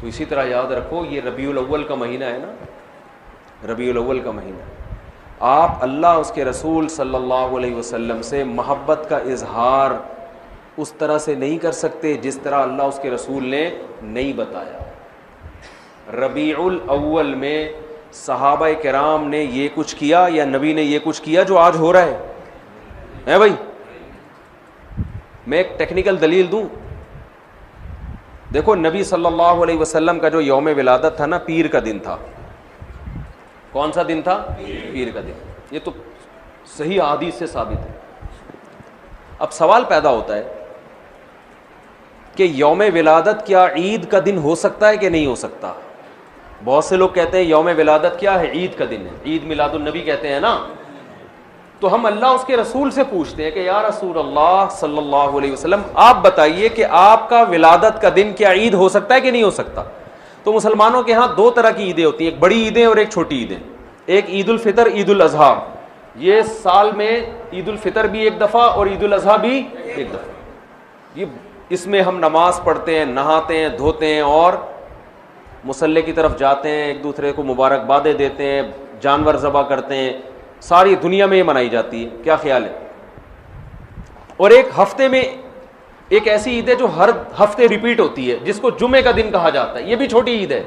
تو اسی طرح یاد رکھو یہ ربیع الاول کا مہینہ ہے نا، ربیع الاول کا مہینہ، آپ اللہ اس کے رسول صلی اللہ علیہ وسلم سے محبت کا اظہار اس طرح سے نہیں کر سکتے جس طرح اللہ اس کے رسول نے نہیں بتایا۔ ربیع الاول میں صحابہ کرام نے یہ کچھ کیا یا نبی نے یہ کچھ کیا جو آج ہو رہا ہے بھائی؟ میں ایک ٹیکنیکل دلیل دوں، دیکھو نبی صلی اللہ علیہ وسلم کا جو یوم ولادت تھا نا، پیر کا دن تھا۔ کون سا دن تھا؟ پیر کا دن۔ یہ تو صحیح احادیث سے ثابت ہے۔ اب سوال پیدا ہوتا ہے کہ یوم ولادت کیا عید کا دن ہو سکتا ہے کہ نہیں ہو سکتا؟ بہت سے لوگ کہتے ہیں یوم ولادت کیا ہے؟ عید کا دن ہے، عید میلاد النبی کہتے ہیں نا۔ تو ہم اللہ اس کے رسول سے پوچھتے ہیں کہ یا رسول اللہ صلی اللہ علیہ وسلم آپ بتائیے کہ آپ کا ولادت کا دن کیا عید ہو سکتا ہے کہ نہیں ہو سکتا؟ تو مسلمانوں کے ہاں دو طرح کی عیدیں ہوتی ہیں، ایک بڑی عیدیں اور ایک چھوٹی عیدیں۔ ایک عید الفطر، عید الاضحیٰ، یہ سال میں عید الفطر بھی ایک دفعہ اور عید الاضحیٰ بھی ایک دفعہ۔ یہ اس میں ہم نماز پڑھتے ہیں، نہاتے ہیں، دھوتے ہیں اور مصلی کی طرف جاتے ہیں، ایک دوسرے کو مبارکبادیں دیتے ہیں، جانور ذبح کرتے ہیں، ساری دنیا میں یہ منائی جاتی ہے۔ کیا خیال ہے؟ اور ایک ہفتے میں ایک ایسی عید ہے جو ہر ہفتے ریپیٹ ہوتی ہے، جس کو جمعے کا دن کہا جاتا ہے، یہ بھی چھوٹی عید ہے۔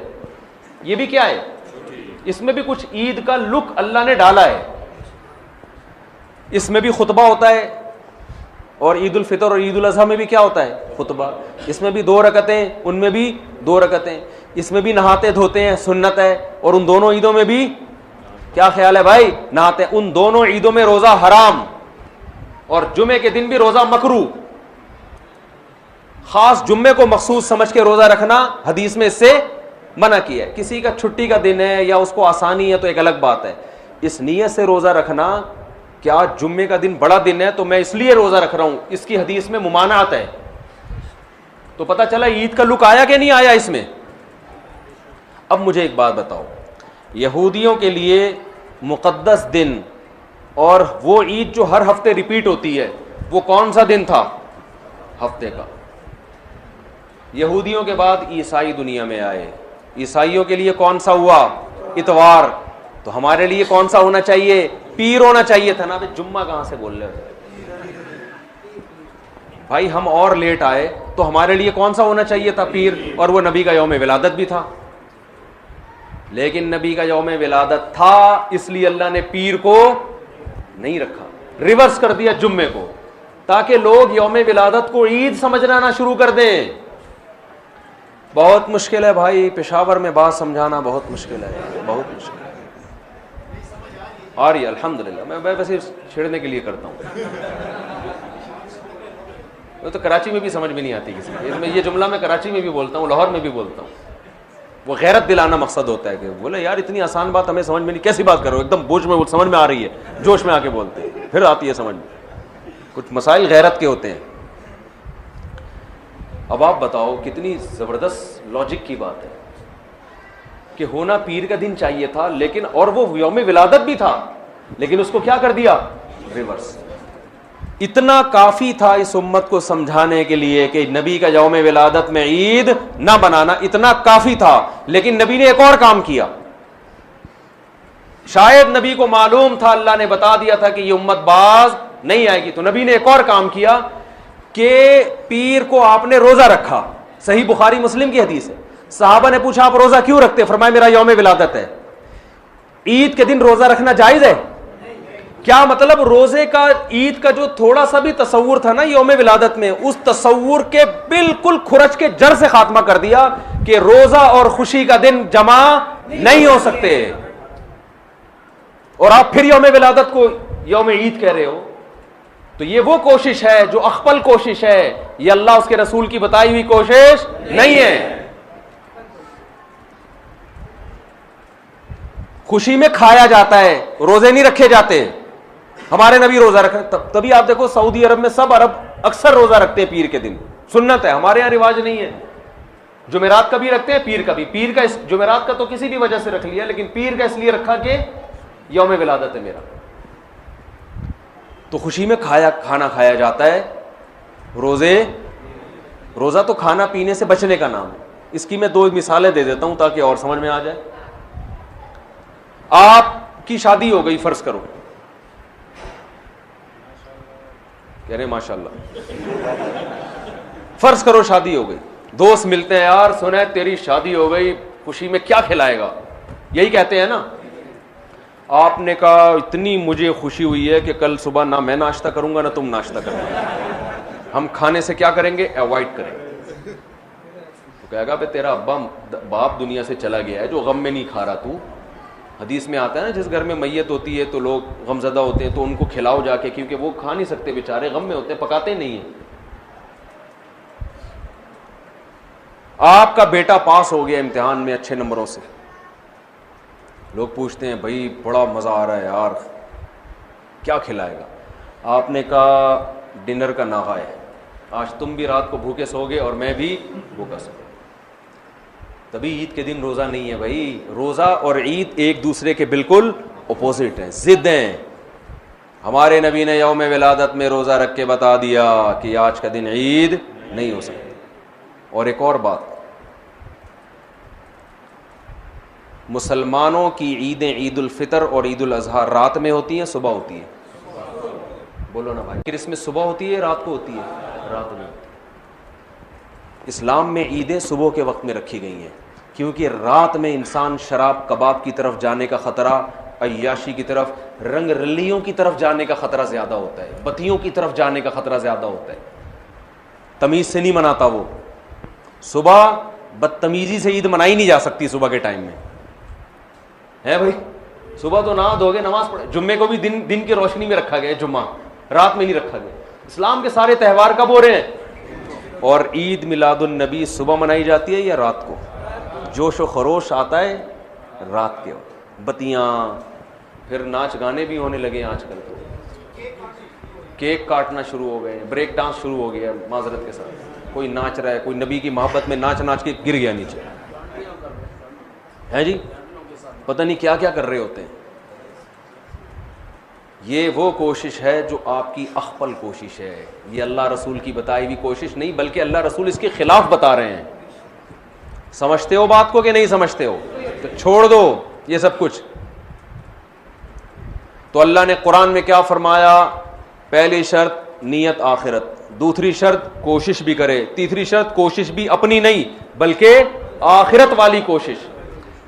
یہ بھی کیا ہے؟ اس میں بھی کچھ عید کا لک اللہ نے ڈالا ہے، اس میں بھی خطبہ ہوتا ہے، اور عید الفطر اور عید الاضحیٰ میں بھی کیا ہوتا ہے؟ خطبہ۔ اس میں بھی 2 رکعتیں، ان میں بھی 2 رکعتیں، اس میں بھی نہاتے دھوتے ہیں، سنت ہے، اور ان دونوں عیدوں میں بھی کیا خیال ہے بھائی؟ نہاتے۔ ان دونوں عیدوں میں روزہ حرام، اور جمعے کے دن بھی روزہ مکروہ۔ خاص جمعے کو مخصوص سمجھ کے روزہ رکھنا حدیث میں اس سے منع کیا ہے۔ کسی کا چھٹی کا دن ہے یا اس کو آسانی ہے تو ایک الگ بات ہے، اس نیت سے روزہ رکھنا کہ آج جمعے کا دن بڑا دن ہے تو میں اس لیے روزہ رکھ رہا ہوں، اس کی حدیث میں ممانعت ہے۔ تو پتہ چلا عید کا لک آیا کہ نہیں آیا اس میں؟ اب مجھے ایک بات بتاؤ، یہودیوں کے لیے مقدس دن اور وہ عید جو ہر ہفتے ریپیٹ ہوتی ہے، وہ کون سا دن تھا ہفتے کا؟ یہودیوں کے بعد عیسائی دنیا میں آئے، عیسائیوں کے لیے کون سا ہوا؟ اتوار۔ تو ہمارے لیے کون سا ہونا چاہیے؟ پیر ہونا چاہیے تھا نا۔ جمعہ کہاں سے بول رہے ہو بھائی؟ ہم اور لیٹ آئے تو ہمارے لیے کون سا ہونا چاہیے تھا؟ پیر، اور وہ نبی کا یوم ولادت بھی تھا۔ لیکن نبی کا یوم ولادت تھا، اس لیے اللہ نے پیر کو نہیں رکھا، ریورس کر دیا جمعے کو، تاکہ لوگ یوم ولادت کو عید سمجھنا نہ شروع کر دیں۔ بہت مشکل ہے بھائی، پشاور میں بات سمجھانا بہت مشکل ہے، بہت مشکل ہے۔ آ رہی ہے الحمدللہ، میں ویسے چھیڑنے کے لیے کرتا ہوں، وہ تو کراچی میں بھی سمجھ میں نہیں آتی کسی کو۔ یہ جملہ میں کراچی میں بھی بولتا ہوں، لاہور میں بھی بولتا ہوں۔ وہ غیرت دلانا مقصد ہوتا ہے کہ بولے یار اتنی آسان بات ہمیں سمجھ میں نہیں، کیسی بات کرو، ایک دم بوجھ میں سمجھ میں آ رہی ہے، جوش میں آ کے بولتے ہیں، پھر آتی ہے سمجھ میں۔ کچھ مسائل غیرت کے ہوتے ہیں۔ اب آپ بتاؤ کتنی زبردست لاجک کی بات ہے کہ ہونا پیر کا دن چاہیے تھا، لیکن اور وہ یوم ولادت بھی تھا، لیکن اس کو کیا کر دیا؟ ریورس۔ اتنا کافی تھا اس امت کو سمجھانے کے لیے کہ نبی کا یوم ولادت میں عید نہ بنانا، اتنا کافی تھا، لیکن نبی نے ایک اور کام کیا۔ شاید نبی کو معلوم تھا، اللہ نے بتا دیا تھا کہ یہ امت باز نہیں آئے گی، تو نبی نے ایک اور کام کیا کہ پیر کو آپ نے روزہ رکھا۔ صحیح بخاری مسلم کی حدیث ہے۔ صحابہ نے پوچھا آپ روزہ کیوں رکھتے؟ فرمایا میرا یوم ولادت ہے۔ عید کے دن روزہ رکھنا جائز ہے؟ کیا مطلب؟ روزے کا عید کا جو تھوڑا سا بھی تصور تھا نا یوم ولادت میں، اس تصور کے بالکل کھرچ کے جڑ سے خاتمہ کر دیا کہ روزہ اور خوشی کا دن جمع نہیں ہو سکتے، اور آپ پھر یوم ولادت کو یوم عید کہہ رہے ہو۔ تو یہ وہ کوشش ہے جو اخپل کوشش ہے، یہ اللہ اس کے رسول کی بتائی ہوئی کوشش نہیں ہے۔ خوشی میں کھایا جاتا ہے، روزے نہیں رکھے جاتے۔ ہمارے نبی روزہ رکھے، تبھی آپ دیکھو سعودی عرب میں سب عرب اکثر روزہ رکھتے ہیں پیر کے دن، سنت ہے، ہمارے یہاں رواج نہیں ہے۔ جمعرات کا بھی رکھتے ہیں، پیر کا بھی۔ پیر کا جمعرات کا تو کسی بھی وجہ سے رکھ لیا، لیکن پیر کا اس لیے رکھا کہ یوم ولادت ہے میرا۔ تو خوشی میں کھانا کھایا جاتا ہے۔ روزہ تو کھانا پینے سے بچنے کا نام ہے، اس کی میں 2 مثالیں دے دیتا ہوں تاکہ اور سمجھ میں آ جائے. آپ کی شادی ہو گئی, فرض کرو, کہہ رہے ماشاء اللہ, فرض کرو شادی ہو گئی, دوست ملتے ہیں, یار سنا ہے تیری شادی ہو گئی, خوشی میں کیا کھلائے گا, یہی کہتے ہیں نا. آپ نے کہا اتنی مجھے خوشی ہوئی ہے کہ کل صبح نہ میں ناشتہ کروں گا نہ تم ناشتہ کرنا, ہم کھانے سے کیا کریں گے, اوائڈ کریں گے. تو کہے گا بھائی تیرا باپ دنیا سے چلا گیا ہے جو غم میں نہیں کھا رہا تو. حدیث میں آتا ہے نا جس گھر میں میت ہوتی ہے تو لوگ غم زدہ ہوتے ہیں تو ان کو کھلاؤ جا کے, کیونکہ وہ کھا نہیں سکتے بیچارے, غم میں ہوتے ہیں, پکاتے نہیں ہیں. آپ کا بیٹا پاس ہو گیا امتحان میں اچھے نمبروں سے, لوگ پوچھتے ہیں بھائی بڑا مزہ آ رہا ہے یار, کیا کھلائے گا. آپ نے کہا ڈنر کا ناغہ ہے, آج تم بھی رات کو بھوکے سو گے اور میں بھی بھوکا سو. تبھی عید کے دن روزہ نہیں ہے بھائی. روزہ اور عید ایک دوسرے کے بالکل اپوزٹ ہیں, ضد ہیں. ہمارے نبی نے یوم ولادت میں روزہ رکھ کے بتا دیا کہ آج کا دن عید نہیں ہو سکتی. اور ایک اور بات, مسلمانوں کی عیدیں عید الفطر اور عید الاضحیٰ رات میں ہوتی ہیں صبح ہوتی ہے؟ بولو نا بھائی. کرسمس صبح ہوتی ہے رات کو ہوتی ہے؟ رات میں ہوتی ہے. اسلام میں عیدیں صبح کے وقت میں رکھی گئی ہیں کیونکہ رات میں انسان شراب کباب کی طرف جانے کا خطرہ, عیاشی کی طرف, رنگ رلیوں کی طرف جانے کا خطرہ زیادہ ہوتا ہے, بتیوں کی طرف جانے کا خطرہ زیادہ ہوتا ہے. تمیز سے نہیں مناتا وہ. صبح بدتمیزی سے عید منائی نہیں جا سکتی صبح کے ٹائم میں, ہے بھائی. صبح تو نہا دھو گے نماز پڑھے, جمعے کو بھی دن کی روشنی میں رکھا گیا, جمعہ رات میں نہیں رکھا گیا. اسلام کے سارے تہوار کب ہو رہے ہیں؟ اور عید میلاد النبی صبح منائی جاتی ہے یا رات کو؟ جوش و خروش آتا ہے رات کے وقت, بتیاں, پھر ناچ گانے بھی ہونے لگے ہیں آج کل. تو کیک کاٹنا شروع ہو گئے, بریک ڈانس شروع ہو گیا معذرت کے ساتھ. کوئی ناچ رہا ہے, کوئی نبی کی محبت میں ناچ ناچ کے گر گیا نیچے, ہے جی, پتہ نہیں کیا کیا کر رہے ہوتے ہیں. یہ وہ کوشش ہے جو آپ کی اخپل کوشش ہے, یہ اللہ رسول کی بتائی ہوئی کوشش نہیں, بلکہ اللہ رسول اس کے خلاف بتا رہے ہیں. سمجھتے ہو بات کو کہ نہیں سمجھتے ہو؟ تو چھوڑ دو یہ سب کچھ. تو اللہ نے قرآن میں کیا فرمایا؟ پہلی شرط نیت آخرت, دوسری شرط کوشش بھی کرے, تیسری شرط کوشش بھی اپنی نہیں بلکہ آخرت والی کوشش,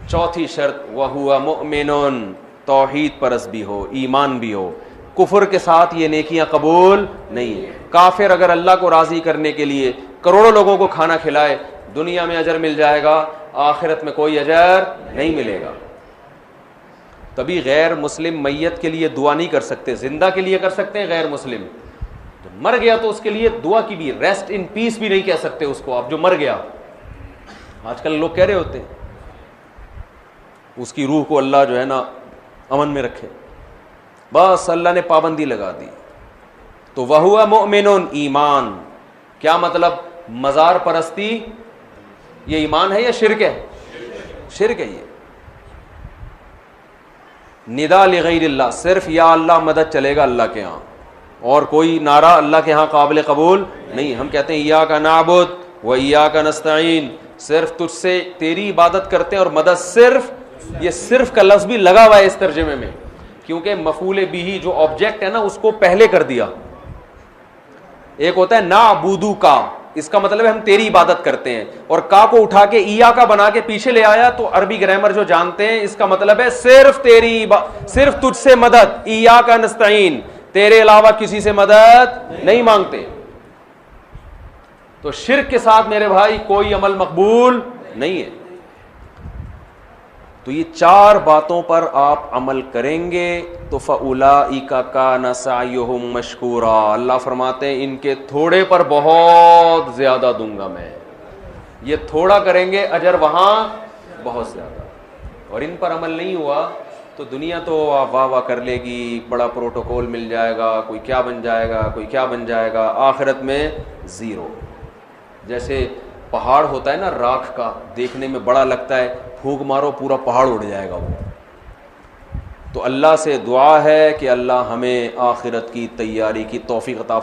چوتھی شرط وَهُوَ مُؤْمِنٌ, توحید پرست بھی ہو, ایمان بھی ہو. کفر کے ساتھ یہ نیکیاں قبول نہیں ہے. کافر اگر اللہ کو راضی کرنے کے لیے کروڑوں لوگوں کو کھانا کھلائے, دنیا میں اجر مل جائے گا, آخرت میں کوئی اجر نہیں ملے گا. تبھی غیر مسلم میت کے لیے دعا نہیں کر سکتے, زندہ کے لیے کر سکتے ہیں, غیر مسلم مر گیا تو اس کے لیے دعا کی بھی, ریسٹ ان پیس بھی نہیں کہہ سکتے اس کو آپ, جو مر گیا. آج کل لوگ کہہ رہے ہوتے ہیں اس کی روح کو اللہ جو ہے نا امن میں رکھے, بس اللہ نے پابندی لگا دی. تو وَهُوَ مُؤْمِنٌ, ایمان. کیا مطلب؟ مزار پرستی یہ ایمان ہے یا شرک ہے؟ شرک ہے. یہ ندا لغیر اللہ, صرف یا اللہ مدد چلے گا اللہ کے ہاں, اور کوئی نعرہ اللہ کے ہاں قابل قبول نہیں. ہم کہتے ہیں ایاک نعبد و ایاک نستعین, صرف تجھ سے تیری عبادت کرتے ہیں اور مدد صرف, یہ صرف کا لفظ بھی لگا ہوا ہے اس ترجمے میں, کیونکہ مفعول بھی جو آبجیکٹ ہے نا اس کو پہلے کر دیا. ایک ہوتا ہے نعبدو کا, اس کا مطلب ہے ہم تیری عبادت کرتے ہیں, اور کا کو اٹھا کے ایا کا بنا کے پیچھے لے آیا, تو عربی گرامر جو جانتے ہیں اس کا مطلب ہے صرف تیری صرف تجھ سے مدد, ایاک نستعین, تیرے علاوہ کسی سے مدد نہیں مانگتے. تو شرک کے ساتھ میرے بھائی کوئی عمل مقبول نہیں ہے. تو یہ 4 باتوں پر آپ عمل کریں گے تو فَأُولَٰئِكَ كَانَ سَعْيُهُمْ مَشْكُورًا, اللہ فرماتے ہیں ان کے تھوڑے پر بہت زیادہ دوں گا میں. یہ تھوڑا کریں گے, اجر وہاں بہت زیادہ. اور ان پر عمل نہیں ہوا تو دنیا تو واہ واہ کر لے گی, بڑا پروٹوکول مل جائے گا, کوئی کیا بن جائے گا, کوئی کیا بن جائے گا, آخرت میں زیرو. جیسے پہاڑ ہوتا ہے نا راکھ کا, دیکھنے میں بڑا لگتا ہے, پھونک مارو پورا پہاڑ اڑ جائے گا وہ. تو اللہ سے دعا ہے کہ اللہ ہمیں آخرت کی تیاری کی توفیق عطا